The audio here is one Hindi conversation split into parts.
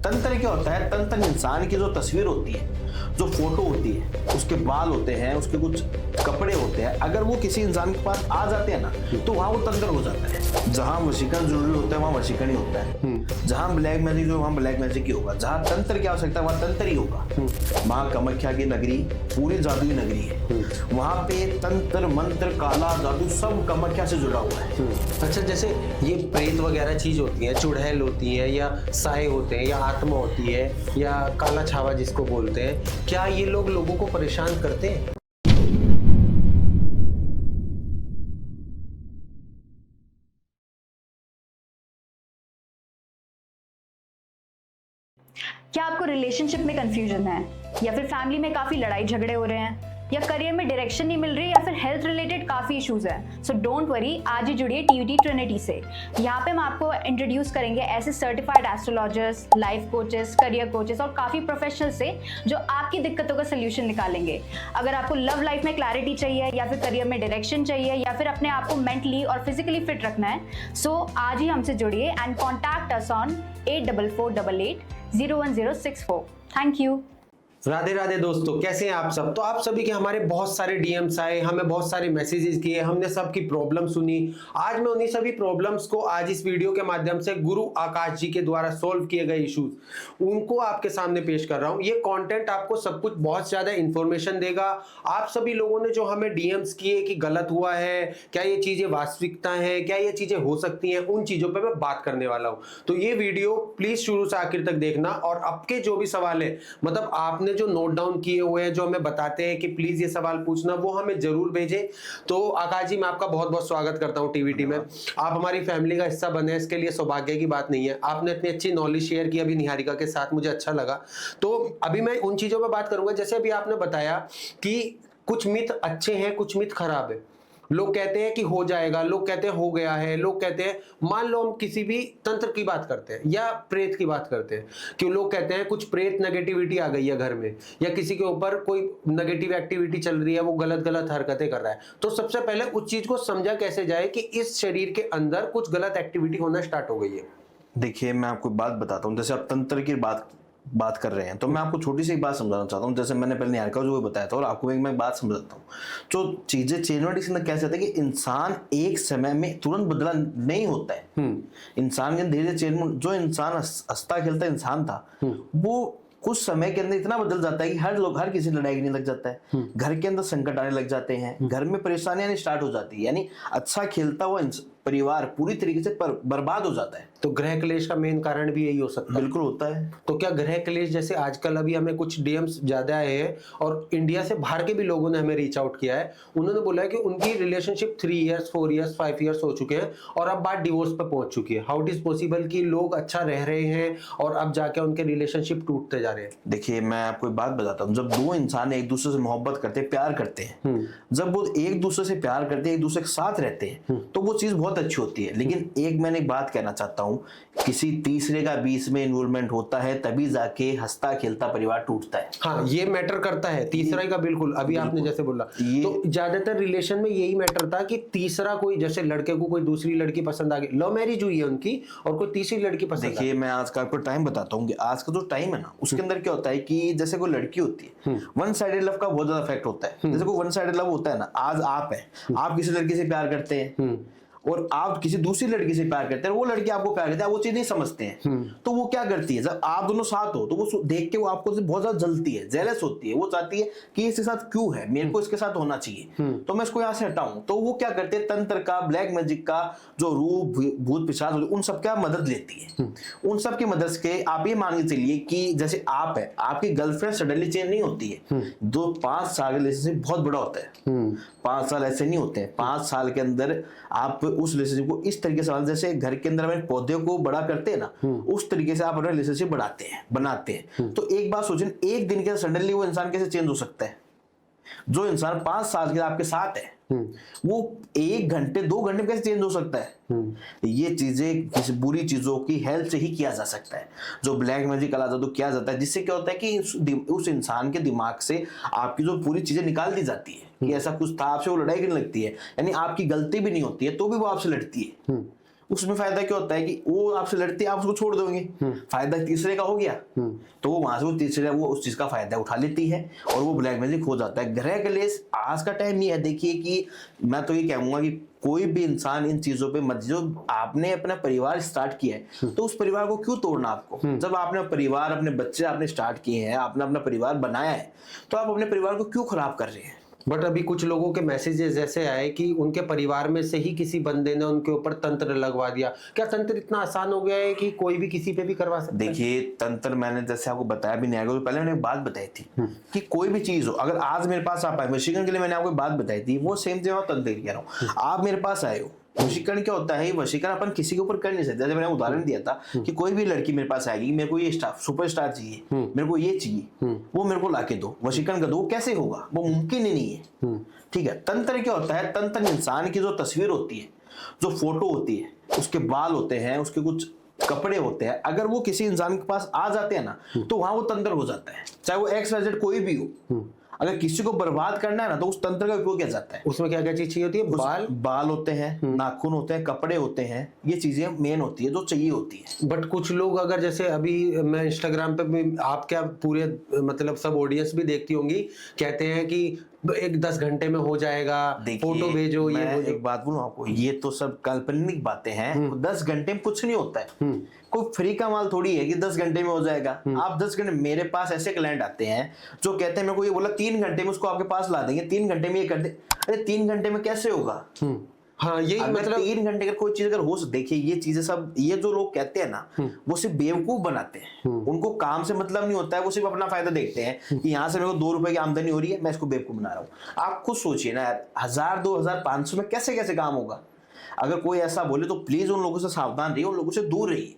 तंत्र क्या होता है? तंत्र इंसान की जो तस्वीर होती है, जो फोटो होती है, उसके बाल होते हैं, उसके कुछ कपड़े होते हैं, अगर वो किसी इंसान के पास आ जाते हैं ना तो वहां वो तंत्र हो जाता है। जहां वशीकरण जरूरी होता है वहां वशीकरण ही होता है, जहां ब्लैक मैजिक हो वहां ब्लैक मैजिक ही होगा, जहां तंत्र की आवश्यकता है वहां तंत्र ही होगा। मां कामाख्या की नगरी पूरी जादुई नगरी है, वहां पे तंत्र मंत्र काला जादू सब कामाख्या से जुड़ा हुआ है। अच्छा, जैसे ये प्रेत वगैरह चीज होती है, चुड़ैल होती है या साए होते हैं या आत्मा होती है या काला छावा जिसको बोलते हैं, क्या ये लोग लोगों को परेशान करते हैं? क्या आपको रिलेशनशिप में कंफ्यूजन है, या फिर फैमिली में काफी लड़ाई झगड़े हो रहे हैं, या करियर में डायरेक्शन नहीं मिल रही, या फिर हेल्थ रिलेटेड काफी इश्यूज हैं? सो डोंट वरी, आज ही जुड़िए टीवीटी ट्रिनिटी से। यहाँ पे हम आपको इंट्रोड्यूस करेंगे ऐसे certified astrologers, life coaches, career coaches और काफी प्रोफेशनल से जो आपकी दिक्कतों का सोल्यूशन निकालेंगे। अगर आपको लव लाइफ में क्लैरिटी चाहिए, या फिर करियर में डायरेक्शन चाहिए, या फिर अपने आप को मेंटली और फिजिकली फिट रखना है, सो आज ही हमसे जुड़िए and contact us on 8448801064। Thank you. Radhe Radhe दोस्तों, कैसे हैं आप सब? तो आप सभी के हमारे बहुत सारे डीएम्स आए, हमें बहुत सारे मैसेजेस किए, हमने सबकी प्रॉब्लम सुनी। आज मैं उन्हीं सभी प्रॉब्लम्स को आज इस वीडियो के माध्यम से गुरु आकाश जी के द्वारा सॉल्व किए गए इश्यूज उनको आपके सामने पेश कर रहा हूं। ये कंटेंट आपको सब कुछ बहुत ज्यादा इंफॉर्मेशन देगा। आप सभी लोगों ने जो हमें डीएम्स किए कि गलत हुआ है, क्या ये चीजें वास्तविकता है, क्या ये चीजें हो सकती हैं, उन चीजों पर मैं बात करने वाला हूं। तो ये वीडियो प्लीज शुरू से आखिर तक देखना, और आपके जो भी सवाल है, मतलब आपने जो नोट डाउन किए हुए हैं, जो हमें बताते हैं कि प्लीज ये सवाल पूछना, वो हमें जरूर भेजें। तो आकाश जी, मैं आपका बहुत बहुत स्वागत करता हूं टीवीटी में। आप हमारी फैमिली का हिस्सा बने, इसके लिए सौभाग्य की बात नहीं है। आपने इतनी अच्छी नॉलेज शेयर की अभी निहारिका के साथ, मुझे अच्छा लगा। तो अभी मैं उन चीजों पर बात करूंगा, जैसे अभी आपने बताया कि कुछ मिथ अच्छे हैं, कुछ मिथ खराब है। लोग कहते हैं कि हो जाएगा, लोग कहते हैं हो गया है, लोग कहते हैं, मान लो हम किसी भी तंत्र की बात करते हैं या प्रेत की बात करते हैं, कि लोग कहते हैं कुछ प्रेत नेगेटिविटी आ गई है घर में, या किसी के ऊपर कोई नेगेटिव एक्टिविटी चल रही है, वो गलत गलत हरकतें कर रहा है। तो सबसे पहले उस चीज को समझा कैसे जाए कि इस शरीर के अंदर कुछ गलत एक्टिविटी होना स्टार्ट हो गई है। देखिए, मैं आपको बात बताता हूँ। जैसे आप तंत्र की बात कर रहे हैं, तो मैं आपको छोटी सी एक बात समझाना चाहता हूँ। जैसे मैंने पहले निहारिका जो बताया था, और आपको मैं बात समझाता हूँ। जो चीजें चेन अंदर कैसे होता है कि इंसान एक समय में तुरंत बदला नहीं होता है। इंसान के धीरे चेन, जो इंसान हंसता खेलता इंसान था, वो कुछ समय के अंदर इतना बदल जाता है कि हर किसी लड़ाई करने लग जाता है, घर के अंदर संकट आने लग जाते हैं, घर में परेशानियां स्टार्ट हो जाती है, यानी अच्छा खेलता हुआ परिवार पूरी तरीके से बर्बाद हो जाता है। तो ग्रह क्लेश का मेन कारण भी यही हो सकता है? बिल्कुल होता है। तो क्या ग्रह क्लेश, जैसे आजकल अभी हमें कुछ डीएम्स ज्यादा आए हैं और इंडिया से बाहर के भी लोगों ने हमें रीच आउट किया है, उन्होंने बोला है कि उनकी रिलेशनशिप 3 इयर्स 4 इयर्स 5 इयर्स हो चुके हैं और अब बात डिवोर्स पर पहुंच चुकी है। हाउ इट इज पॉसिबल कि लोग अच्छा रह रहे हैं और अब जाके उनके रिलेशनशिप टूटते जा रहे हैं? देखिए, मैं आपको एक बात बताता हूँ। जब दो इंसान एक दूसरे से मोहब्बत करते हैं, प्यार करते हैं, जब वो एक दूसरे से प्यार करते हैं, एक दूसरे के साथ रहते हैं, तो वो चीज बहुत अच्छी होती है। लेकिन एक मैंने एक बात कहना चाहता हूँ, किसी तीसरे का बीच में इन्वॉल्वमेंट होता है, तभी जाके हंसता खेलता परिवार टूटता है। हाँ, ये मैटर करता है तीसरा का। बिल्कुल, अभी आपने जैसे बोला, तो ज्यादातर रिलेशन में यही मैटर था कि तीसरा कोई, जैसे लड़के को कोई दूसरी लड़की पसंद आ गई, लव मैरिज हुई है उनकी, और कोई तीसरी लड़की पसंद। देखिए, मैं आज का आपको टाइम बताता हूँ। आज का जो टाइम है ना, उसके अंदर क्या होता है कि जैसे कोई लड़की होती है, वन साइडेड लव का बहुत ज्यादा इफेक्ट होता है। जैसे कोई वन साइडेड लव होता है ना, आज आप किसी लड़की से प्यार करते हैं और आप किसी दूसरी लड़की से प्यार करते हैं, वो लड़की आपको प्यार करती है, वो चीज नहीं समझते हैं। तो वो क्या करती है, जब आप दोनों साथ हो तो वो देख के वो आपको बहुत ज्यादा जलती है, जेलस होती है। वो चाहती है कि इसके साथ क्यों है, मेरे को इसके साथ होना चाहिए, तो मैं इसको यहाँ से हटाऊं। तो वो क्या करते हैं, तंत्र का, ब्लैक मैजिक का जो रूप भूत पिशाच, उन सब का मदद लेती है। उन सब की मदद के आप ये मान के चलिए कि जैसे आप है, आपकी गर्लफ्रेंड सडनली चेंज नहीं होती है। 2-5 साल का रिलेशनशिप बहुत बड़ा होता है। 5 साल ऐसे नहीं होते हैं। 5 साल के अंदर आप उस रिलेशनशिप को इस तरीके से, जैसे घर के अंदर हम पौधे को बड़ा करते हैं ना, उस तरीके से आप अपना रिलेशनशिप बनाते हैं। तो एक बात सोचें, एक दिन के सडनली वो इंसान कैसे चेंज हो सकता है? जो इंसान 5 साल के आपके साथ है, वो 1 घंटे 2 घंटे में कैसे चेंज हो सकता है? ये चीजें किसी बुरी चीजों की हेल्प से ही किया जा सकता है। जो ब्लैक मैजिक काला जादू किया जाता है, जिससे क्या होता है कि उस इंसान के दिमाग से आपकी जो पूरी चीजें निकाल दी जाती है कि ऐसा कुछ था, आपसे वो लड़ाई करने लगती है, यानी आपकी गलती भी नहीं होती है तो भी वो आपसे लड़ती है। उसमें फायदा क्या होता है कि वो आपसे लड़ती है, आप उसको छोड़ दोगे, फायदा तीसरे का हो गया, तो वो वहां से वो तीसरे वो उस चीज का फायदा उठा लेती है और वो ब्लैक मैजिक हो जाता है। ग्रह कलेश आज का टाइम ये है, देखिए कि मैं तो ये कहूंगा कि कोई भी इंसान इन चीजों पे मत, जो आपने अपना परिवार स्टार्ट किया है तो उस परिवार को क्यों तोड़ना आपको? जब आपने परिवार, अपने बच्चे आपने स्टार्ट किए हैं, आपने अपना परिवार बनाया है, तो आप अपने परिवार को क्यों खराब कर रहे हैं? बट अभी कुछ लोगों के मैसेजेस ऐसे आए कि उनके परिवार में से ही किसी बंदे ने उनके ऊपर तंत्र लगवा दिया। क्या तंत्र इतना आसान हो गया है कि कोई भी किसी पे भी करवा सकता है? देखिए तंत्र, मैंने जैसे आपको बताया भी नहीं, आगे पहले मैंने एक बात बताई थी कि कोई भी चीज हो, अगर आज मेरे पास आप आए, वशीकरण के लिए मैंने आपको बात बताई थी, वो सेम चीज तंत्र कह रहा हूँ। आप मेरे पास आए हो, वशीकरण क्या होता है? वशीकरण अपन किसी के ऊपर कर नहीं सकते। जैसे मैंने उदाहरण दिया था कि कोई भी लड़की मेरे पास आएगी, मेरे को ये सुपरस्टार चाहिए, मेरे को ये चाहिए, वो मेरे को लाके दो, वशीकरण कर दो, कैसे होगा? वो मुमकिन ही नहीं है। ठीक है। तंत्र क्या होता है? तंत्र इंसान की जो तस्वीर होती है, जो फोटो होती है, उसके बाल होते हैं, उसके कुछ कपड़े होते हैं, अगर वो किसी इंसान के पास आ जाते हैं ना, तो वहां वो तंत्र हो जाता है, चाहे वो XYZ कोई भी हो। अगर किसी को बर्बाद करना है ना, तो उस तंत्र का उपयोग किया जाता है। उसमें क्या क्या चीज चाहिए होती है? बाल होते हैं, नाखून होते हैं, कपड़े होते हैं, ये चीजें मेन होती है जो चाहिए होती है। बट कुछ लोग, अगर जैसे अभी मैं इंस्टाग्राम पे भी, आप क्या पूरे मतलब सब ऑडियंस भी देखती होंगी, कहते हैं कि एक 10 घंटे में हो जाएगा, फोटो भेजो, ये भेजो। एक बात बोलूं आपको, ये तो सब काल्पनिक बातें हैं। 10 घंटे में कुछ नहीं होता है। कोई फ्री का माल थोड़ी है कि 10 घंटे में हो जाएगा। आप 10 घंटे, मेरे पास ऐसे क्लाइंट आते हैं जो कहते हैं मेरे को ये बोला 3 घंटे में उसको आपके पास ला देंगे, 3 घंटे में ये कर दे। अरे 3 घंटे में कैसे होगा? हाँ, यही मतलब 3 घंटे का कोई चीज अगर हो, देखिए ये चीजें सब, ये जो लोग कहते हैं ना, वो सिर्फ बेवकूफ बनाते हैं। उनको काम से मतलब नहीं होता है, वो सिर्फ अपना फायदा देखते हैं कि यहाँ से मेरे को 2 रुपए की आमदनी हो रही है, मैं इसको बेवकूफ बना रहा हूँ। आप खुद सोचिए ना यार, 1000, 2000, 500 में कैसे कैसे काम होगा? अगर कोई ऐसा बोले तो प्लीज उन लोगों से सावधान रहिए, उन लोगों से दूर रहिए।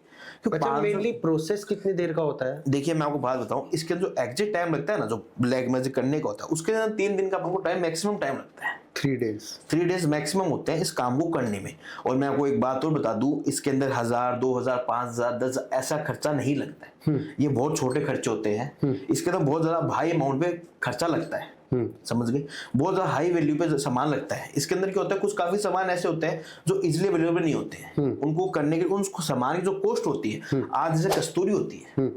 मेनली प्रोसेस कितनी देर का होता है? देखिए मैं आपको बात बताऊं, इसके जो एग्जैक्ट टाइम लगता है ना, जो ब्लैक मैजिक करने का होता है, उसके अंदर 3 दिन का आपको टाइम, मैक्सिमम टाइम लगता है। 3 डेज मैक्सिमम होते हैं इस काम को करने में। और मैं आपको एक बात और बता दूं, इसके अंदर 1000, 2000, 5000, 10 ऐसा खर्चा नहीं लगता है। ये बहुत छोटे खर्चे होते हैं। इसके अंदर बहुत ज्यादा भारी अमाउंट पे खर्चा लगता है, समझ गए? बहुत ज्यादा हाई वैल्यू पे सामान लगता है। इसके अंदर क्या होता है, कुछ काफी सामान ऐसे होते हैं जो इजिली अवेलेबल नहीं होते हैं। उनको करने के, उनको सामान की जो कॉस्ट होती है, आज जैसे कस्तूरी होती है,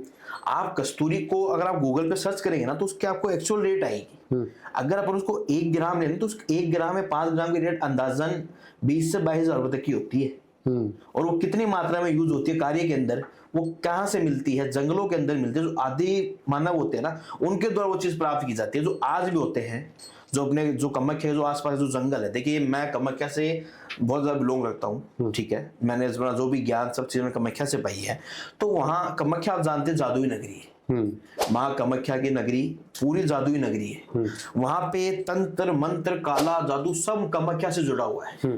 आप कस्तूरी को अगर आप गूगल पे सर्च करेंगे ना, तो उसके आपको एक्चुअल रेट आएगी। अगर अपन उसको 1 ग्राम लें तो 1 ग्राम में 5 ग्राम की रेट अंदाजन 20 से 22 हजार रुपए तक की होती है। और वो कितनी मात्रा में यूज होती है कार्य के अंदर, वो कहाँ से मिलती है? जंगलों के अंदर मिलती है। जो आदि मानव होते हैं ना, उनके द्वारा वो चीज प्राप्त की जाती है, जो आज भी होते हैं। जो अपने जो कामाख्या, जो आसपास जो जंगल है, देखिए मैं कामाख्या से बहुत ज्यादा बिलोंग रखता हूँ, ठीक है? मैंने जो भी ज्ञान सब चीजें कामाख्या से पाई है। तो वहाँ कामाख्या, आप जानते हैं, जादुई नगरी है। माँ कामाख्या की नगरी पूरी जादुई नगरी है। वहां पे तंत्र मंत्र, काला जादू सब कामाख्या से जुड़ा हुआ है।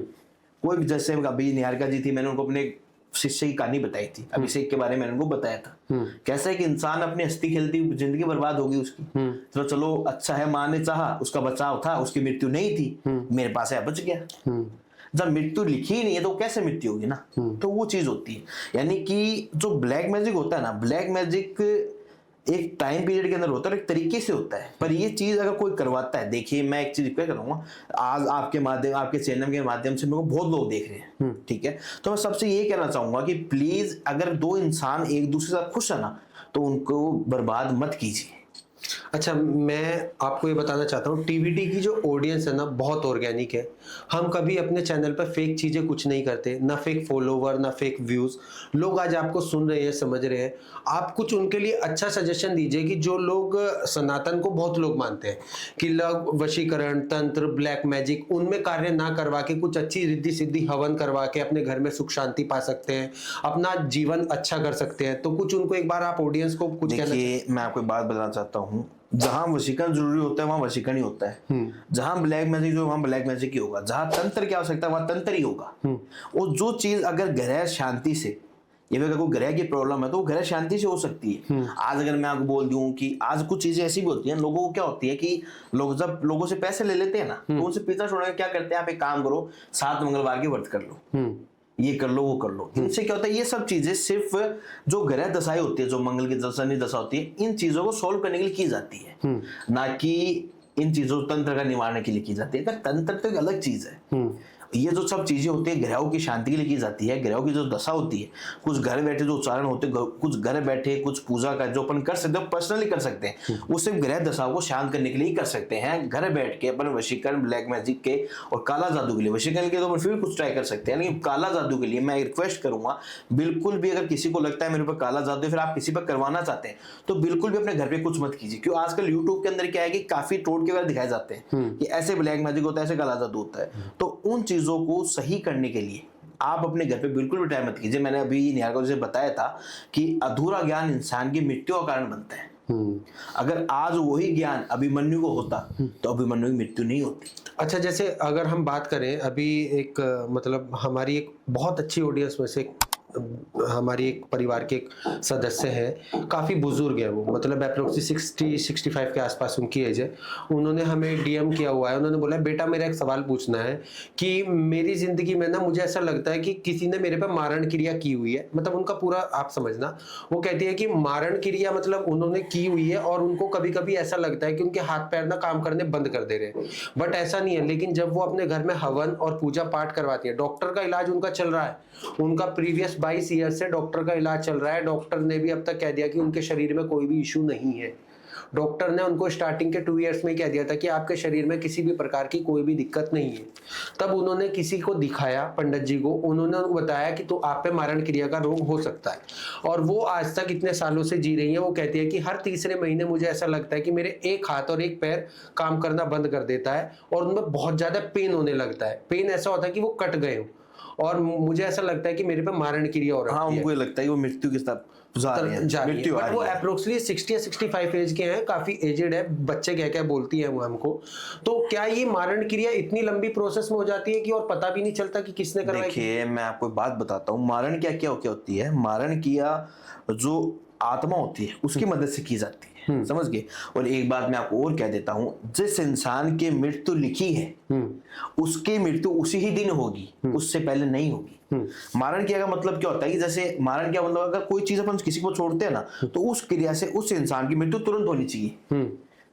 कोई भी, जैसे अभी निहारिका जी थी, मैंने उनको अपने शिष्य की कहानी बताई थी, अभिषेक के बारे में मैंने उनको बताया था। कैसा है कि इंसान अपनी हस्ती खेलती जिंदगी बर्बाद होगी उसकी। तो चलो अच्छा है, माँ ने चाहा, उसका बचाव था, उसकी मृत्यु नहीं थी, मेरे पास है, बच गया। जब मृत्यु लिखी ही नहीं है तो कैसे मृत्यु होगी ना? तो वो चीज होती है। यानी कि जो ब्लैक मैजिक होता है ना, ब्लैक मैजिक एक टाइम पीरियड के अंदर होता है, एक तरीके से होता है। पर ये चीज अगर कोई करवाता है, देखिए मैं एक चीज रिक्वेस्ट करूंगा, आज आपके माध्यम, आपके चैनल के माध्यम से मेरे को बहुत लोग देख रहे हैं, ठीक है? तो मैं सबसे ये कहना चाहूंगा कि प्लीज, अगर 2 इंसान एक दूसरे के साथ खुश है ना, तो उनको बर्बाद मत कीजिए। अच्छा, मैं आपको ये बताना चाहता हूँ, टीवीटी की जो ऑडियंस है ना, बहुत ऑर्गेनिक है। हम कभी अपने चैनल पर फेक चीजें कुछ नहीं करते, ना फेक फॉलोवर, ना फेक व्यूज। लोग आज आपको सुन रहे हैं, समझ रहे हैं। आप कुछ उनके लिए अच्छा सजेशन दीजिए कि जो लोग सनातन को बहुत लोग मानते हैं कि लोग वशीकरण, तंत्र, ब्लैक मैजिक, उनमें कार्य ना करवा के कुछ अच्छी रिद्धि सिद्धि हवन करवा के अपने घर में सुख शांति पा सकते हैं, अपना जीवन अच्छा कर सकते हैं। तो कुछ उनको एक बार आप ऑडियंस को कुछ कहना। देखिए मैं आपको एक बात बताना चाहता हूँ, जहां वशीकरण जरूरी होता है वहां वशीकरण ही होता है। जहां ब्लैक मैजिक जो, वहां ब्लैक मैजिक ही होगा। जहां तंत्र की आवश्यकता है वहां तंत्र ही होगा। और जो चीज अगर ग्रह शांति से, ये अगर कोई ग्रह की प्रॉब्लम है तो वो ग्रह शांति से हो सकती है। आज अगर मैं आपको बोल दूं कि आज कुछ चीजें ऐसी भी होती हैं, लोगों को क्या होती है कि लोग जब लोगों से पैसे ले लेते हैं ना, तो उनसे पीछा छोड़ने क्या करते हैं, आप एक काम करो, 7 मंगलवार के व्रत कर लो, ये कर लो, वो कर लो। इनसे क्या होता है, ये सब चीजें सिर्फ जो ग्रह दशाएं होती है, जो मंगल की शनि दशा होती है, इन चीजों को सोल्व करने के लिए की जाती है, ना कि इन चीजों तंत्र का निवारण के लिए की जाती है। तंत्र तो एक अलग चीज है। ये जो सब चीजें होती है ग्रहों की शांति के लिए की जाती है। ग्रहों की जो दशा होती है, कुछ घर बैठे जो उच्चारण होते हैं, कुछ घर बैठे कुछ पूजा का जो अपन कर सकते हैं, पर्सनली कर सकते हैं, वो सिर्फ ग्रह दशाओं को शांत करने के लिए ही कर सकते हैं। घर बैठ के अपन वशीकरण, ब्लैक मैजिक के और काला जादू के लिए, वशीकरण के तो अपन फिर कुछ ट्राई कर सकते हैं, लेकिन काला जादू के लिए मैं रिक्वेस्ट करूंगा, बिल्कुल भी अगर किसी को लगता है मेरे ऊपर काला जादू है, फिर आप किसी पर करवाना चाहते हैं, तो बिल्कुल भी अपने घर पे कुछ मत कीजिए। क्यों आजकल यूट्यूब के अंदर क्या है कि काफी टोटके वगैरह दिखाए जाते हैं कि ऐसे ब्लैक मैजिक होता है, ऐसे काला जादू होता है। तो उन चीजों को सही करने के लिए आप अपने घर पे बिल्कुल भी ट्राई मत कीजिए। मैंने अभी निहार को जैसे बताया था कि अधूरा ज्ञान इंसान की मृत्यु का कारण बनता है। अगर आज वही ज्ञान अभिमन्यु को होता तो अभिमन्यु की मृत्यु नहीं होती। अच्छा, जैसे अगर हम बात करें अभी एक मतलब हमारी एक बहुत अच्छी ऑडियंस में से हमारी एक परिवार के एक सदस्य हैं, काफ़ी बुजुर्ग है वो, मतलब अप्रोक्सीमेटली 60-65 के आसपास उनकी एज है। उन्होंने हमें डीएम किया हुआ है, उन्होंने बोला बेटा मेरा एक सवाल पूछना है कि मेरी ज़िंदगी में ना मुझे ऐसा लगता है कि किसी ने मेरे पे मारण क्रिया की हुई है। मतलब उनका पूरा आप समझना, वो कहती है कि मारण क्रिया मतलब उन्होंने की हुई है और उनको कभी कभी ऐसा लगता है कि उनके हाथ पैर ना काम करने बंद कर दे रहे हैं, बट ऐसा नहीं है। लेकिन जब वो अपने घर में हवन और पूजा पाठ करवाती है, डॉक्टर का इलाज उनका चल रहा है, उनका प्रीवियस 22 ईयर से डॉक्टर का इलाज चल रहा है। डॉक्टर ने भी अब तक कह दिया कि उनके शरीर में कोई भी इशू नहीं है। डॉक्टर ने उनको स्टार्टिंग के 2 इयर्स में कह दिया था कि आपके शरीर में किसी भी प्रकार की कोई भी दिक्कत नहीं है। तब उन्होंने किसी को दिखाया, पंडित जी को, उन्होंने उनको बताया कि तो आप पे मारण क्रिया का रोग हो सकता है। और वो आज तक इतने सालों से जी रही है। वो कहती है कि हर तीसरे महीने मुझे ऐसा लगता है कि मेरे एक हाथ और एक पैर काम करना बंद कर देता है और उनमें बहुत ज्यादा पेन होने लगता है। पेन ऐसा होता है कि वो कट गए हो और मुझे ऐसा लगता है कि मेरे पे मारण क्रिया हो रही है। हाँ, उनको ये लगता है कि वो मृत्यु के साथ जा रही है, मृत्यु आ रही वो है। अप्रोक्सीमेटली 60 या 65 एज के हैं, काफी एजेड है, बच्चे कह बोलती है वो हमको। तो क्या ये मारण क्रिया इतनी लंबी प्रोसेस में हो जाती है कि और पता भी नहीं चलता कि किसने करवाई? देखिए मैं आपको एक बात बताता हूँ, मारण क्या क्या होती है। मारण क्रिया जो आत्मा होती है उसकी मदद से की जाती है, समझ गए। और एक बात मैं आपको और कह देता हूँ, जिस इंसान की मृत्यु लिखी है उसकी मृत्यु उसी ही दिन होगी, उससे पहले नहीं होगी। मारण क्रिया का मतलब क्या होता है कि जैसे मारण क्या मतलब, अगर कोई चीज अपन किसी को छोड़ते हैं ना, तो उस क्रिया से उस इंसान की मृत्यु तुरंत होनी चाहिए,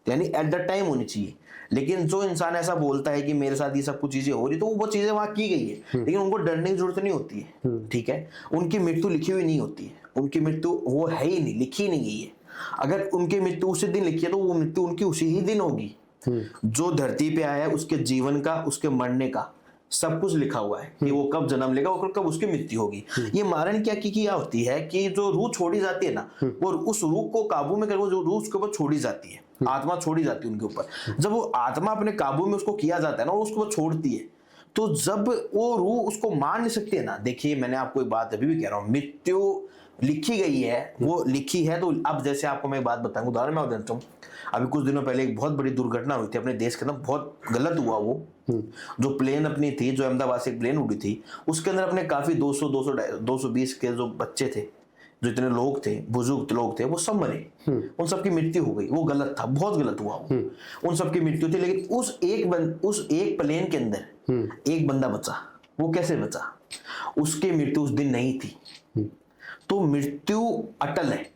यानी एट द टाइम होनी चाहिए। लेकिन जो इंसान ऐसा बोलता है कि मेरे साथ ये सब कुछ चीजें हो रही, तो वो चीजें वहां की गई है, लेकिन उनको डरने की जरूरत नहीं होती है, ठीक है। उनकी मृत्यु लिखी हुई नहीं होती है, उनकी मृत्यु वो है ही नहीं, लिखी नहीं गई है। अगर उनकी मृत्यु उसी दिन लिखी है तो वो मृत्यु उनकी उसी ही दिन होगी। जो धरती पे आया है उसके जीवन का, उसके मरने का सब कुछ लिखा हुआ है कि वो कब जन्म लेगा और कब उसकी मृत्यु होगी। ये मारण क्या की किया होती है कि जो रूह छोड़ी जाती है ना, वो उस रूह को काबू में कर, वो जो रूह उसके ऊपर छोड़ी जाती है, आत्मा छोड़ी जाती है उनके ऊपर। जब वो आत्मा अपने काबू में उसको किया जाता है ना, उसको छोड़ती है, तो जब वो रूह उसको मार नहीं सकती है ना। देखिए मैंने आपको एक बात अभी भी कह रहा हूँ, मृत्यु लिखी गई है, वो लिखी है। तो अब जैसे आपको मैं एक बात बताऊंगा, उदाहरण मैं देता हूँ। अभी कुछ दिनों पहले एक बहुत बड़ी दुर्घटना हुई थी अपने देश के अंदर, बहुत गलत हुआ वो। जो प्लेन अपनी थी, जो अहमदाबाद से एक प्लेन उड़ी थी, उसके अंदर अपने काफी 220 के जो बच्चे थे, जो इतने लोग थे, बुजुर्ग लोग थे, वो सब मरे, उन सबकी मृत्यु हो गई। वो गलत था, बहुत गलत हुआ वो, उन सबकी मृत्यु थी। लेकिन उस एक प्लेन के अंदर एक बंदा बचा। वो कैसे बचा? उसकी मृत्यु उस दिन नहीं थी। तो मृत्यु अटल है,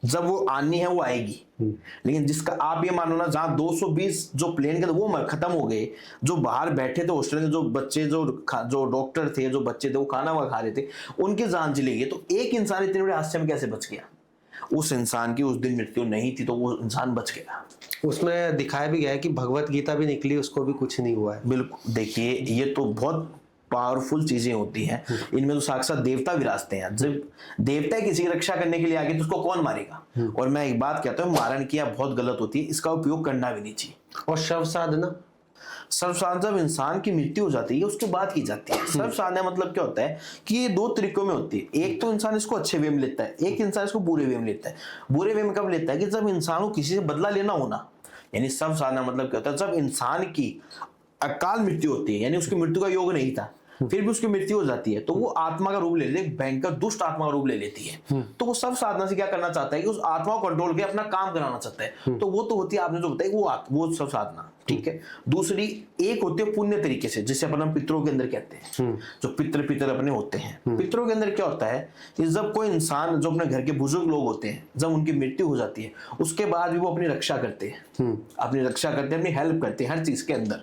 जब वो आनी है वो आएगी। लेकिन जिसका आप ये मानो ना, जहां 220 जो प्लेन के थे वो खत्म हो गए, जो बाहर बैठे थे हॉस्टल में, जो बच्चे, जो डॉक्टर थे, जो बच्चे थे वो खाना खा रहे थे, उनकी जान चली गई। तो एक इंसान इतने बड़े हादसे में कैसे बच गया? उस इंसान की उस दिन मृत्यु नहीं थी, तो वो इंसान बच गया। उसमें दिखाया भी गया है कि भगवत गीता भी निकली, उसको भी कुछ नहीं हुआ है। बिल्कुल, देखिए ये तो बहुत पावरफुल चीजें होती हैं, इनमें तो साक्षात देवता विराजते हैं। जब देवता किसी की रक्षा करने के लिए आगे तो उसको कौन मारेगा? और मैं एक बात कहता हूँ, मारण किया बहुत गलत होती है, इसका उपयोग करना भी नहीं चाहिए। और शव साधना, शव साधना जब इंसान की मृत्यु हो जाती है उसके बाद की जाती है। शव साधना मतलब क्या होता है कि ये दो तरीकों में होती है। एक तो इंसान इसको अच्छे वे में लेता है, एक इंसान इसको बुरे वे में लेता है। बुरे वे में कब लेता है? कि जब इंसान को किसी से बदला लेना होना। यानी शव साधना मतलब क्या होता है? जब इंसान की अकाल मृत्यु होती है, यानी उसकी मृत्यु का योग नहीं था, फिर भी उसकी मृत्यु हो जाती है, तो वो आत्मा का रूप ले लेती है, भयंकर दुष्ट आत्मा का रूप ले लेती है। तो वो सब साधना से क्या करना चाहता है कि उस आत्मा को कंट्रोल करके अपना काम कराना चाहता है। तो वो तो होती है, आपने जो बताया, वो सब साधना। ठीक है। दूसरी एक होती है पुण्य तरीके से, जिसे अपन हम पितरों के अंदर कहते हैं, जो पितर अपने होते हैं। पितरों के अंदर क्या होता है कि जब कोई इंसान, जो अपने घर के बुजुर्ग लोग होते हैं, जब उनकी मृत्यु हो जाती है उसके बाद भी वो अपनी रक्षा करते हैं, अपनी रक्षा करते हैं, अपनी हेल्प करते हैं हर चीज के अंदर,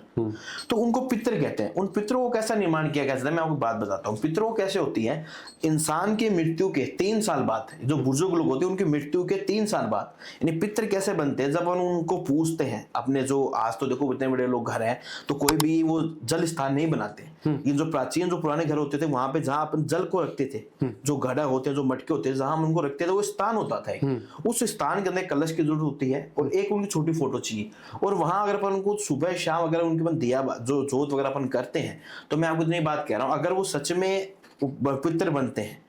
तो उनको पितर कहते हैं। उन पितरों को कैसा निर्माण किया गया है, मैं आपको बात बताता हूँ। पितरों कैसे होती है, इंसान की मृत्यु के 3 साल बाद, जो बुजुर्ग लोग होते हैं उनकी मृत्यु के 3 साल बाद, यानी पितर कैसे बनते हैं, जब हम उनको पूछते हैं अपने, जो आज तो देखो इतने बड़े लोग घर हैं तो कोई भी वो जल स्थान नहीं बनाते। ये जो प्राचीन, जो पुराने घर होते थे, वहां पे जहां अपन जल को रखते थे, जो घड़ा होते हैं, जो मटके होते हैं, जहां हम उनको रखते थे, वो स्थान होता था एक। उस स्थान के अंदर कलश की जरूरत होती है और एक उनकी छोटी फोटो चाहिए। और वहां अगर अपन उनको सुबह शाम अगर उनके मन दिया जो जोत वगैरह अपन करते हैं, तो मैं आपको इतनी बात कह रहा हूँ, अगर वो सच में पितर बनते हैं,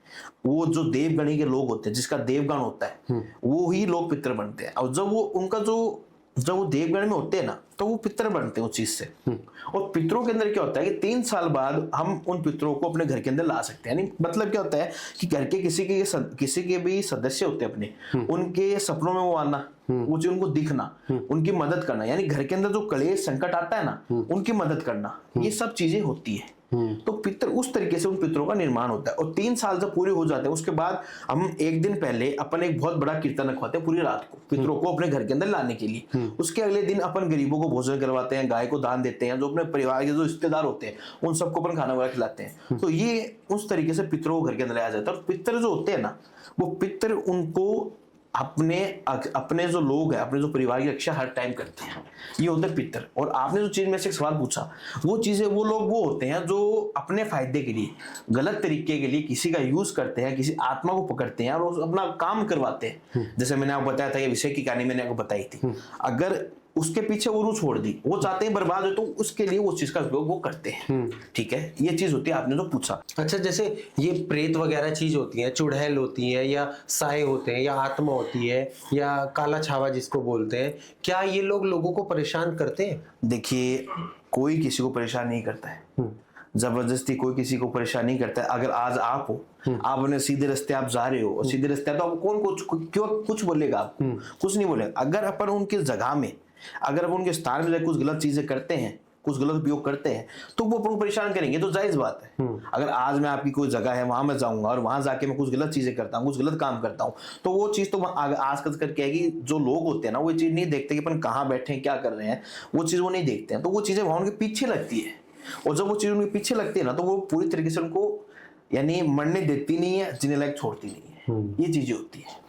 वो जो देवगणी के लोग होते हैं, जिसका देवगण होता है, वो ही लोग पितर बनते हैं। और जब वो उनका जब वो देवगण में होते हैं ना, तो वो पितर बनते हैं उस चीज से। और पितरों के अंदर क्या होता है कि 3 साल बाद हम उन पितरों को अपने घर के अंदर ला सकते हैं। यानी मतलब क्या होता है कि घर के किसी के भी सदस्य होते हैं अपने, उनके सपनों में वो आना, मुझे उनको दिखना, उनकी मदद करना, यानी घर के अंदर जो क्लेश संकट आता है ना, उनकी मदद करना, ये सब चीजें होती है। तो पितर, उस तरीके से उन पितरों का निर्माण होता है। और 3 साल जब पूरे हो जाते हैं, उसके बाद हम एक दिन पहले अपन एक बहुत बड़ा कीर्तन रखवाते हैं पूरी रात को, पितरों को अपने घर के अंदर लाने के लिए। उसके अगले दिन अपन गरीबों को भोजन करवाते हैं, गाय को दान देते हैं, जो अपने परिवार के जो रिश्तेदार होते हैं उन सबको अपन खाना वगैरह खिलाते हैं। तो ये उस तरीके से पितरों को घर के अंदर लाया जाता है। और पितर जो होते हैं ना, वो पितर उनको अपने जो लोग हैं, अपने जो परिवार की रक्षा हर टाइम करते हैं, ये होते हैं पितर। और आपने जो चीज में से एक सवाल पूछा, वो चीजें, वो लोग वो होते हैं जो अपने फायदे के लिए, गलत तरीके के लिए किसी का यूज करते हैं, किसी आत्मा को पकड़ते हैं और अपना काम करवाते हैं। जैसे मैंने आपको बताया था, ये विषय की कहानी मैंने आपको बताई थी, अगर उसके पीछे वो रूह छोड़ दी, वो चाहते हैं बर्बाद हो, तो उसके लिए उस चीज का उपयोग वो करते हैं। ठीक है, ये चीज होती है आपने जो पूछा। अच्छा, जैसे ये प्रेत वगैरह चीज होती है, चुड़ैल होती है, या साए होते हैं, या आत्मा होती है, या काला छावा जिसको बोलते हैं, क्या ये लोगों को परेशान करते हैं? देखिए, कोई किसी को परेशान नहीं करता है, जबरदस्ती कोई किसी को परेशान नहीं करता है। अगर आज आप हो, आप अपने सीधे रास्ते आप जा रहे हो, और सीधे रास्ते तो आपको कौन क्यों कुछ बोलेगा? आपको कुछ नहीं बोलेगा। अगर अपन उनकी जगह में, अगर अपन उनके स्थान में कुछ गलत चीजें करते हैं, कुछ गलत उपयोग करते हैं, तो वो अपन को परेशान करेंगे, तो जायज बात है। अगर आज मैं आपकी कोई जगह है, वहां मैं जाऊंगा और वहां जाके मैं कुछ गलत चीजें करता हूँ, कुछ गलत काम करता हूँ, तो वो चीज तो आज कल करके आएगी। जो लोग होते हैं ना, वो चीज नहीं देखते कि अपन कहाँ बैठे हैं, क्या कर रहे हैं, वो चीज वो नहीं देखते हैं, तो वो चीजें वहां उनके पीछे लगती है। और जब वो चीज उनके पीछे लगती है ना, तो वो पूरी तरीके से उनको यानी मरने देती नहीं है, जीने लायक छोड़ती नहीं है। ये चीजें होती है।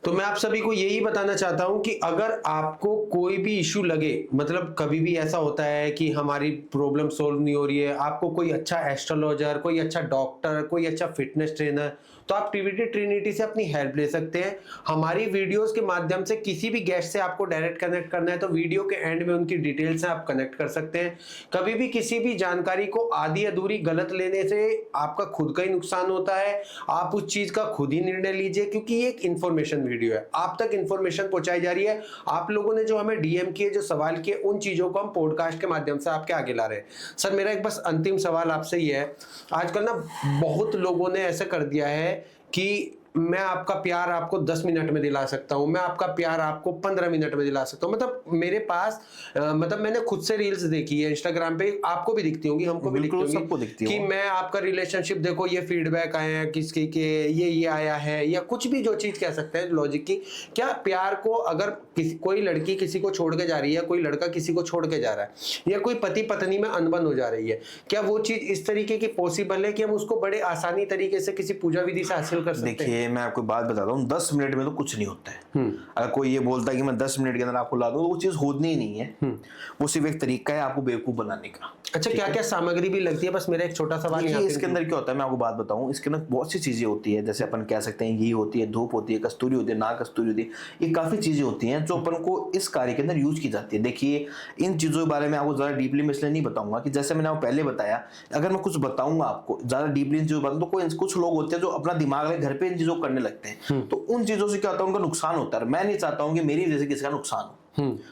तो मैं आप सभी को यही बताना चाहता हूं कि अगर आपको कोई भी इश्यू लगे, मतलब कभी भी ऐसा होता है कि हमारी प्रॉब्लम सोल्व नहीं हो रही है, आपको कोई अच्छा एस्ट्रोलॉजर, कोई अच्छा डॉक्टर, कोई अच्छा फिटनेस ट्रेनर, तो आप टीवीटी ट्रिनिटी से अपनी हेल्प ले सकते हैं। हमारी वीडियोस के माध्यम से किसी भी गेस्ट से आपको डायरेक्ट कनेक्ट करना है, तो वीडियो के एंड में उनकी डिटेल्स से आप कनेक्ट कर सकते हैं। कभी भी किसी भी जानकारी को आधी अधूरी गलत लेने से आपका खुद का ही नुकसान होता है। आप उस चीज का खुद ही निर्णय लीजिए, क्योंकि ये एक इन्फॉर्मेशन वीडियो है, आप तक इन्फॉर्मेशन पहुंचाई जा रही है। आप लोगों ने जो हमें डीएम किए, जो सवाल किए, उन चीजों को हम पॉडकास्ट के माध्यम से आपके आगे ला रहे हैं। सर, मेरा एक बस अंतिम सवाल आपसे ये है, आजकल ना बहुत लोगों ने ऐसा कर दिया है कि मैं आपका प्यार आपको 10 मिनट में दिला सकता हूं, मैं आपका प्यार आपको 15 मिनट में दिला सकता हूं। मतलब मेरे पास मतलब मैंने खुद से रील्स देखी है इंस्टाग्राम पे, आपको भी दिखती होंगी, हमको भी दिखती होंगी, सबको दिखती कि मैं आपका रिलेशनशिप देखो, ये फीडबैक आए हैं किसके के, ये आया है, या कुछ भी जो चीज कह सकते हैं लॉजिक की। क्या प्यार को अगर कोई लड़की किसी को छोड़ के जा रही है, कोई लड़का किसी को छोड़ के जा रहा है, या कोई पति पत्नी में अनबन हो जा रही है, क्या वो चीज इस तरीके की पॉसिबल है कि हम उसको बड़े आसानी तरीके से किसी पूजा विधि से हासिल कर सकते हैं? मैं आपको बात बताता हूँ, 10 मिनट में तो कुछ नहीं होता है। अगर कोई ये बोलता है कि मैं 10 मिनट के अंदर आपको ला दूं, तो वो चीज होनी ही नहीं है। वो सिर्फ एक तरीका है आपको बेवकूफ बनाने का। अच्छा, क्या क्या सामग्री भी लगती है? बस मेरा एक छोटा सवाल है, इसके अंदर क्या होता है, मैं आपको बात बताऊं, इसके अंदर बहुत सी चीजें होती है। जैसे अपन कह सकते हैं घी होती है, धूप होती है, कस्तूरी होती है, नाग कस्तूरी होती है, ये काफी चीजें होती हैं जो अपन को इस कार्य के अंदर यूज की जाती है। देखिए, इन चीजों के बारे में आपको ज्यादा डीपली मैं इसलिए नहीं बताऊंगा कि जैसे मैंने आपको पहले बताया, अगर मैं कुछ बताऊंगा आपको ज्यादा डीपली इन चीजों के बारे में, तो कुछ लोग होते हैं जो अपना दिमाग में घर पे इन चीजों करने लगते हैं, तो उन चीजों से क्या होता है, उनका नुकसान होता है। मैं नहीं चाहता हूं कि मेरी वजह से किसी का नुकसान हो।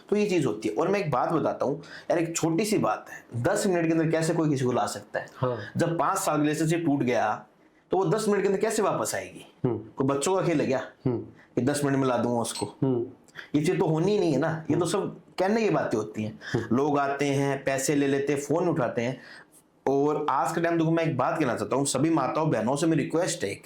तो ये चीज होती है। और मैं एक बात बताता हूँ यार, एक छोटी सी बात है, 10 मिनट के अंदर कैसे कोई किसी को ला सकता है? हाँ। जब 5 साल रिलेशनशिप टूट गया, तो वो 10 मिनट के अंदर कैसे वापस आएगी? कोई बच्चों का खेल है क्या कि 10 मिनट में ला दूंगा उसको? ये चीज तो होनी ही नहीं है ना, ये तो सब कहने की बातें होती हैं। लोग आते हैं, पैसे ले लेते हैं, फोन उठाते हैं। और आज के टाइम देखो, मैं एक बात कहना चाहता हूँ सभी माताओं बहनों से, मेरी रिक्वेस्ट है एक,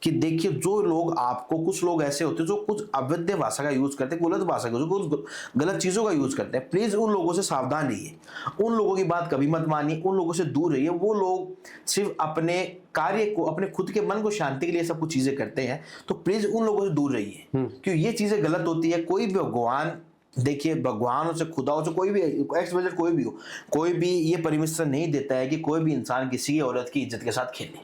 कि देखिए जो लोग आपको, कुछ लोग ऐसे होते हैं जो कुछ अवैध भाषा का यूज करते हैं, गलत भाषा का, जो कुछ गलत चीजों का यूज करते हैं, प्लीज उन लोगों से सावधान रहिए। उन लोगों की बात कभी मत मानिए, उन लोगों से दूर रहिए। वो लोग सिर्फ अपने कार्य को, अपने खुद के मन को शांति के लिए सब कुछ चीजें करते हैं, तो प्लीज उन लोगों से दूर रहिए, क्योंकि ये चीजें गलत होती है। कोई भी भगवान, देखिए भगवान हो से खुदा हो से कोई भी एक्स वजह कोई भी हो, कोई भी ये परमिशन नहीं देता है कि कोई भी इंसान किसी की औरत की इज्जत के साथ खेले।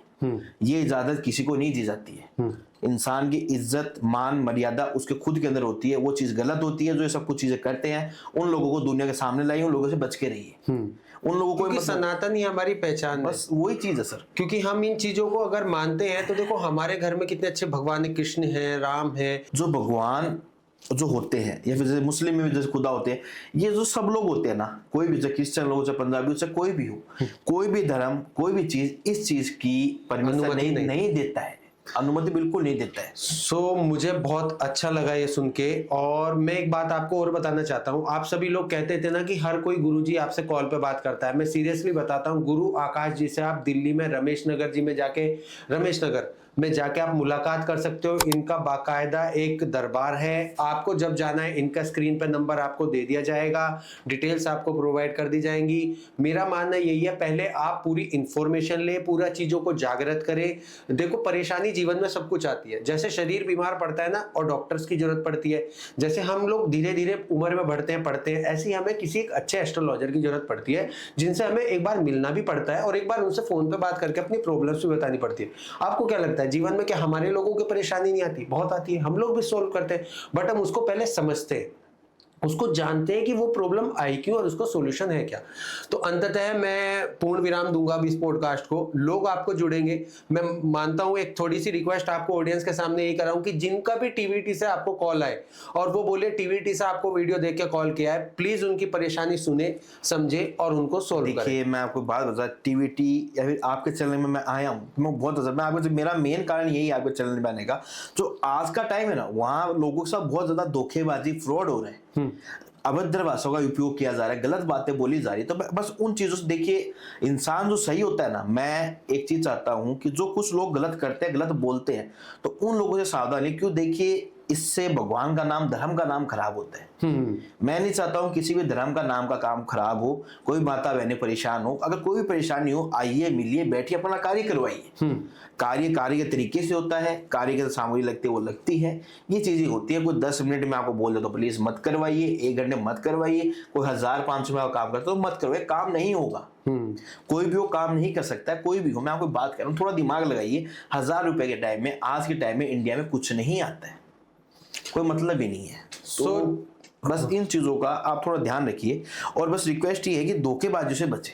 ये इजाजत किसी को नहीं दी जाती है। इंसान की इज्जत, मान, मर्यादा उसके खुद के अंदर होती है। वो चीज गलत होती है जो ये सब कुछ चीजें करते हैं, उन लोगों को दुनिया के सामने लाइए, उन लोगों से बच के रहिए। उन लोगों को सनातन ही हमारी पहचान है, बस वही चीज है सर। क्योंकि हम इन चीजों को अगर मानते हैं तो देखो हमारे घर में कितने अच्छे भगवान है, कृष्ण है, राम है। जो भगवान जो होते हैं, या फिर जैसे मुस्लिम में भी जैसे खुदा होते हैं, ये जो सब लोग होते हैं ना, कोई भी, चाहे क्रिश्चियन लोग, चाहे पंजाबी, चाहे कोई भी हो, कोई भी धर्म, कोई भी चीज इस चीज की परमिशन नहीं देता है, अनुमति बिल्कुल नहीं देता है। सो मुझे बहुत अच्छा लगा ये सुन के। और मैं एक बात आपको और बताना चाहता हूँ, आप सभी लोग कहते थे ना कि हर कोई गुरुजी आपसे कॉल पे बात करता है। मैं सीरियसली बताता हूँ, गुरु आकाश जी से आप दिल्ली में रमेश नगर जी में जाके, रमेश नगर में जाके आप मुलाकात कर सकते हो। इनका बाकायदा एक दरबार है। आपको जब जाना है, इनका स्क्रीन पे नंबर आपको दे दिया जाएगा, डिटेल्स आपको प्रोवाइड कर दी जाएंगी। मेरा मानना यही है, पहले आप पूरी इंफॉर्मेशन ले, पूरा चीजों को जागृत करें। देखो परेशानी जीवन में सब कुछ आती है, जैसे शरीर बीमार पड़ता है ना और डॉक्टर्स की जरूरत पड़ती है, जैसे हम लोग धीरे धीरे उम्र में बढ़ते हैं, पढ़ते हैं, ऐसे ही हमें किसी एक अच्छे एस्ट्रोलॉजर की जरूरत पड़ती है, जिनसे हमें एक बार मिलना भी पड़ता है और एक बार उनसे फोन पे बात करके अपनी प्रॉब्लम्स भी बतानी पड़ती है। आपको क्या लगता है जीवन में क्या हमारे लोगों की परेशानी नहीं आती? बहुत आती है, हम लोग भी सोल्व करते हैं, बट हम उसको पहले समझते हैं, उसको जानते हैं कि वो प्रॉब्लम आई क्यों और उसको सॉल्यूशन है क्या। तो अंततः मैं पूर्ण विराम दूंगा अब इस पॉडकास्ट को। लोग आपको जुड़ेंगे, मैं मानता हूं। एक थोड़ी सी रिक्वेस्ट आपको ऑडियंस के सामने यही कर रहा हूं कि जिनका भी टीवीटी से आपको कॉल आए और वो बोले टीवीटी से आपको वीडियो देख के कॉल किया है, प्लीज उनकी परेशानी सुने, समझे और उनको सोल्व करें। देखिए मैं आपको बात बता, टीवीटी या फिर आपके चैनल में मैं आया हूँ, मैं बहुत मैं आपको, मेरा मेन कारण यही है आपके चैनल में आने का। जो आज का टाइम है ना, वहाँ लोगों के साथ बहुत ज्यादा धोखेबाजी, फ्रॉड हो रहे हैं, अभद्र भाषाओं का उपयोग किया जा रहा है, गलत बातें बोली जा रही है। तो बस उन चीजों से देखिए, इंसान जो सही होता है ना, मैं एक चीज चाहता हूं कि जो कुछ लोग गलत करते हैं, गलत बोलते हैं, तो उन लोगों से सावधान है। क्यों? देखिए इससे भगवान का नाम, धर्म का नाम खराब होता है। मैं नहीं चाहता हूं किसी भी धर्म का नाम का काम खराब हो, कोई माता बहनें परेशान हो। अगर कोई भी परेशानी हो, आइए, मिलिए, बैठिए, अपना कार्य करवाइए। कार्य के तरीके से होता है, कार्य के सामग्री लगती है वो लगती है, ये चीजें होती है। कोई 10 मिनट में आपको बोल दे तो प्लीज मत करवाइए, 1 घंटे मत करवाइए। कोई 1500 में काम करता तो मत करवाइए, काम नहीं होगा। कोई भी वो काम नहीं कर सकता है, कोई भी हो। मैं आपको बात कर रहा हूँ, थोड़ा दिमाग लगाइए। 1000 रुपए के टाइम में, आज के टाइम में इंडिया में कुछ नहीं आता है, कोई मतलब ही नहीं है। तो बस इन चीजों का आप थोड़ा ध्यान रखिए। और बस रिक्वेस्ट ये है कि धोखेबाजी से बचे,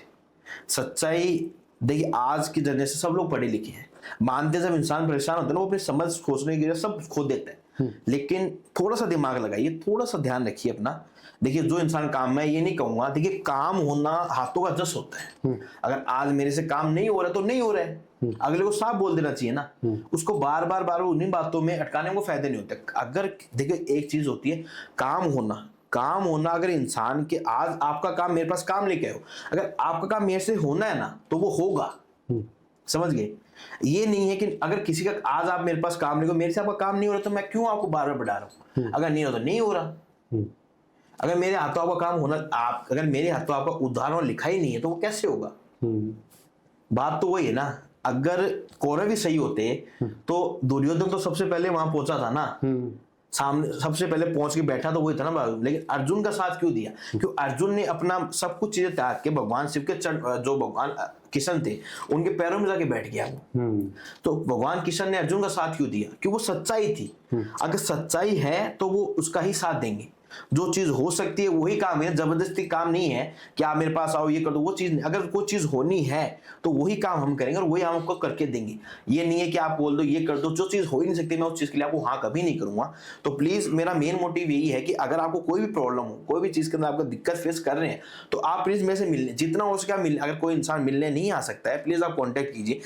सच्चाई। देखिए आज की जनरेशन सब लोग पढ़े लिखे हैं, मानते जब इंसान परेशान होता है ना, वो अपनी समझ खोजने के लिए सब खो देता है। लेकिन थोड़ा सा दिमाग लगाइए, थोड़ा सा ध्यान रखिए अपना। देखिए जो इंसान काम में, ये नहीं कहूंगा, देखिए काम होना हाथों का जस होता है। अगर आज मेरे से काम नहीं हो रहा तो नहीं हो रहा है, अगले को साफ बोल देना चाहिए ना। उसको बार बार उन्हीं बातों में अटकाने में फायदे नहीं होते। अगर देखिए एक चीज होती है काम होना, अगर इंसान के आज आपका काम, मेरे पास काम लेके आओ, अगर आपका काम मेरे से होना है ना तो वो होगा। समझ गए? ये नहीं है कि अगर किसी का आज आप मेरे पास काम लेके, मेरे से आपका काम नहीं हो रहा तो मैं क्यों आपको बार बार बढ़ा रहा हूं। अगर नहीं हो तो नहीं हो रहा। अगर मेरे हाथों आपका काम होना, अगर मेरे हाथों आपका उदाहरण लिखा ही नहीं है तो वो कैसे होगा। बात तो वही है ना। अगर कौरव भी सही होते तो दुर्योधन तो सबसे पहले वहां पहुंचा था ना, सामने सबसे पहले पहुंच के बैठा तो वही था ना। लेकिन अर्जुन का साथ क्यों दिया? क्यों? अर्जुन ने अपना सब कुछ चीजें त्याग के भगवान शिव के जो भगवान किशन थे उनके पैरों में जाके बैठ गया वो। तो भगवान किशन ने अर्जुन का साथ क्यों दिया? क्यों? वो सच्चाई थी। अगर सच्चाई है तो वो उसका ही साथ देंगे। जो चीज हो सकती है वही काम है, जबरदस्ती काम नहीं है कि आप मेरे पास आओ ये कर दो, वो चीज नहीं। अगर कोई चीज होनी है तो वही काम हम करेंगे और वही हम आपको करके देंगे। ये नहीं है कि आप बोल दो ये कर दो, जो चीज हो ही नहीं सकती मैं उस चीज के लिए आपको हाँ कभी नहीं करूंगा। तो प्लीज मेरा मेन मोटिव यही है कि अगर आपको कोई भी प्रॉब्लम हो, कोई भी चीज के अंदर आपको दिक्कत फेस कर रहे हैं, तो आप प्लीज मेरे से मिलने, जितना हो सके मिलने। अगर कोई इंसान मिलने नहीं आ सकता है, प्लीज आप कॉन्टेक्ट कीजिए।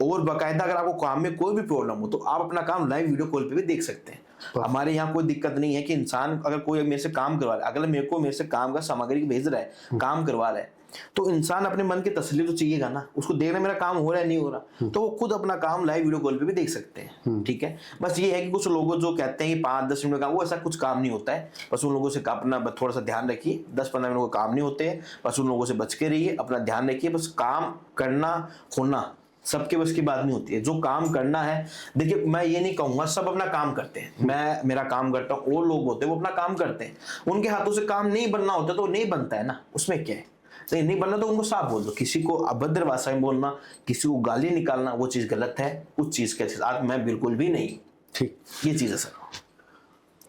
और बाकायदा अगर आपको काम में कोई भी प्रॉब्लम हो तो आप अपना काम लाइव वीडियो कॉल पे भी देख सकते हैं। हमारे यहाँ कोई दिक्कत नहीं है कि इंसान अगर कोई मेरे से काम करवा रहा है, अगर मेरे से काम का सामग्री भेज रहा है, काम करवा रहा है, तो इंसान अपने मन की तसल्ली तो चाहिएगा ना, उसको देखना मेरा काम हो रहा है नहीं हो रहा, तो वो खुद अपना काम लाइव वीडियो कॉल पे भी देख सकते हैं। ठीक है, बस ये है कि कुछ लोग जो कहते हैं कि 5-10 मिनट का, वो ऐसा कुछ काम नहीं होता है। बस उन लोगों से अपना थोड़ा सा ध्यान रखिए, 10-15 मिनट का काम नहीं होते हैं, बस उन लोगों से बच के रहिए, अपना ध्यान रखिए। बस काम करना होना सबके बस की बात नहीं होती है। जो काम करना है, देखिए मैं ये नहीं कहूंगा सब अपना काम करते हैं, मैं मेरा काम करता हूँ, वो लोग होते हैं वो अपना काम करते हैं, उनके हाथों से काम नहीं बनना होता तो नहीं बनता है ना, उसमें क्या है। नहीं बनना तो उनको साफ बोल दो। किसी को अभद्र भाषा में बोलना, किसी को गाली निकालना, वो चीज गलत है, उस चीज के साथ मैं बिल्कुल भी नहीं। ठीक, ये चीज है सर।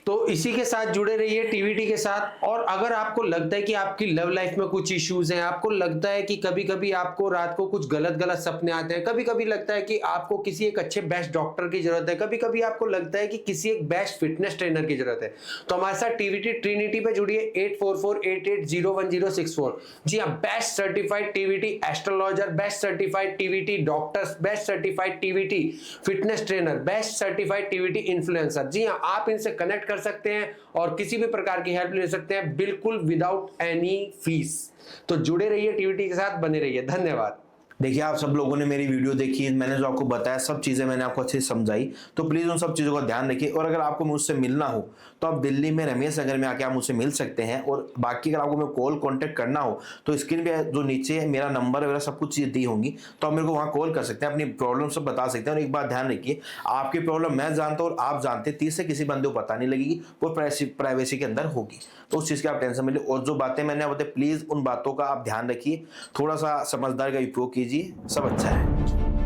तो इसी के साथ जुड़े रहिए टीवीटी के साथ। और अगर आपको लगता है कि आपकी लव लाइफ में कुछ इश्यूज हैं, आपको लगता है कि कभी कभी आपको रात को कुछ गलत सपने आते हैं, कभी कभी लगता है कि आपको किसी एक अच्छे बेस्ट डॉक्टर की जरूरत है, कभी कभी आपको लगता है कि किसी एक बेस्ट फिटनेस ट्रेनर की जरूरत है, तो हमारे साथ टीवीटी ट्रिनिटी पे जुड़िए 8448801064। जी हाँ, best certified TVT astrologer, best certified TVT doctors, best certified TVT fitness trainer, best certified TVT influencer. जी हाँ, आप इनसे कनेक्ट कर सकते हैं और किसी भी प्रकार की हेल्प ले सकते हैं, बिल्कुल विदाउट एनी फीस। तो जुड़े रहिए टीवीटी के साथ, बने रहिए। धन्यवाद। देखिए, आप सब लोगों ने मेरी वीडियो देखी, मैंने जो आपको बताया सब चीज़ें मैंने आपको अच्छे से समझाई, तो प्लीज़ उन सब चीज़ों का ध्यान रखिए। और अगर आपको मुझसे मिलना हो तो आप दिल्ली में रमेश नगर में आके आप मुझसे मिल सकते हैं। और बाकी अगर आपको मेरे कॉल कांटेक्ट करना हो तो स्क्रीन पे जो नीचे मेरा नंबर वगैरह सब कुछ चीज़ें दी होंगी, तो आप मेरे को वहाँ कॉल कर सकते हैं, अपनी प्रॉब्लम सब बता सकते हैं। और एक बात ध्यान रखिए, आपकी प्रॉब्लम मैं जानता हूँ और आप जानते हैं, 30 से किसी बंदे को पता नहीं लगेगी, वो प्राइवेसी के अंदर होगी, तो उस चीज़ की आप टेंशन मिले। और जो बातें मैंने बताई, प्लीज़ उन बातों का आप ध्यान रखिए, थोड़ा सा समझदारी का उपयोग कीजिए, सब अच्छा है।